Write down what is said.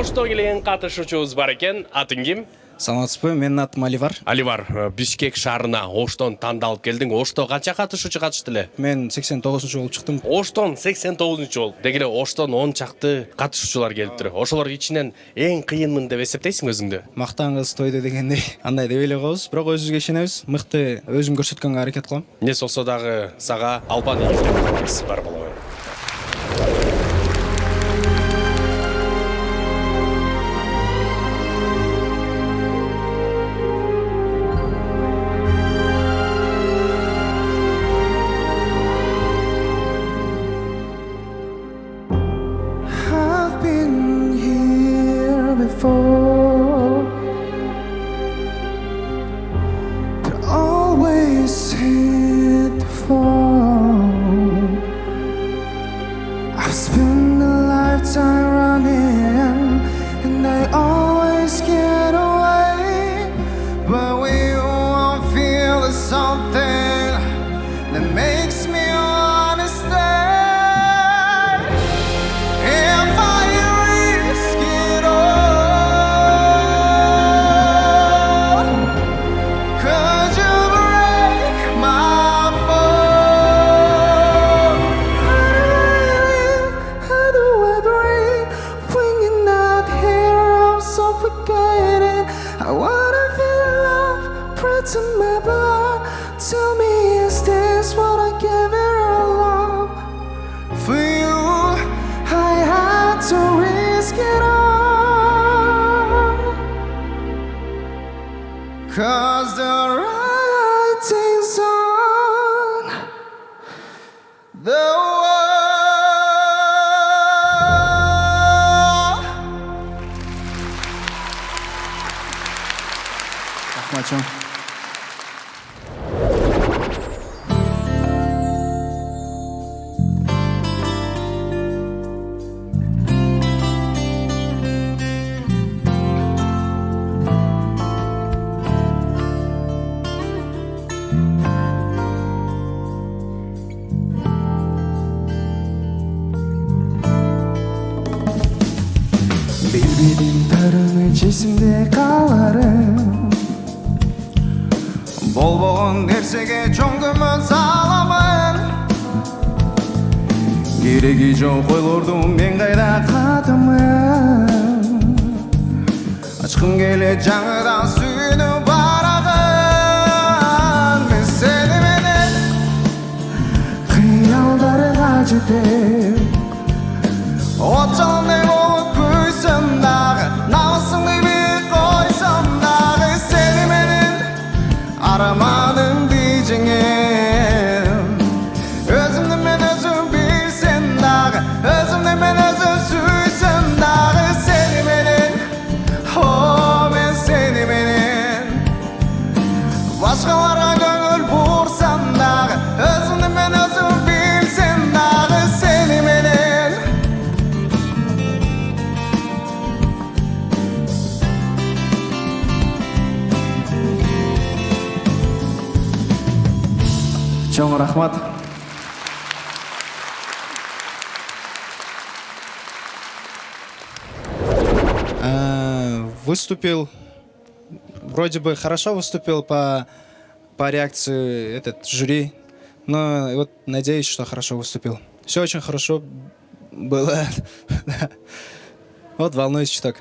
Ошто келген катышуучубуз бар экен. Атың ким? Саламатсызбы, менин атым Аливар. Аливар, Бишкек шаарына Оштон тандалып келдиң. Ошто канча катышуучу катышты эле? Мен 89 болуп чыктым. Оштон 89 болуп. Деги эле Оштон 10 чакты катышуучулар келиптир. Ошолор ичинен эң кыйынмын деп эсептейсиң өзүңдү? Мактаңыз тойду дегендей андай деп эле коебуз, бирок өзүбүзгө ишенебиз. Мыкты өзүм көрсөткөнгө аракет кылам. Эмне болсо дагы сага албан ийгилик бар болобу? I've been here before, but always hit the fall. I've spent a lifetime running, and I always get away. But we won't feel the something that makes me wanna stay. If I risk it all, could you break my fall? How do I breathe when you're not here? I'm suffocating. I wanna feel love, breath in my blood. Tell me, is this what I give it all up? For you, I had to risk it all, 'cause the writing's on the wall. Рахматчон. Bildiğim tarımı çesimde kalarım. Болбогон нерсеге чоң көмөт саламын. Кереги жок койлордун мен кайда кадымын. Ачкым келет жаңыдан сүйүнүп барагын. Мен сени менен кыялдарга жетем. От жалындай болуп күйсөм дагы, намысыңды бир койсом дагы, сени менен араманым дижеңем. Өзүмдү мен өзүм билсем дагы, өзүмдү мен өзүм сүйсөм дагы, сени менен, о мен сени менен. Башкаларга көңүл бурсам дагы, өзүмдү мен өзүм билсем дагы, сени менен. Чоң рахмат. Выступил, вроде бы хорошо выступил по реакции этот жюри, но вот надеюсь, что хорошо выступил. Все очень хорошо было. Вот волнуюсь чуток.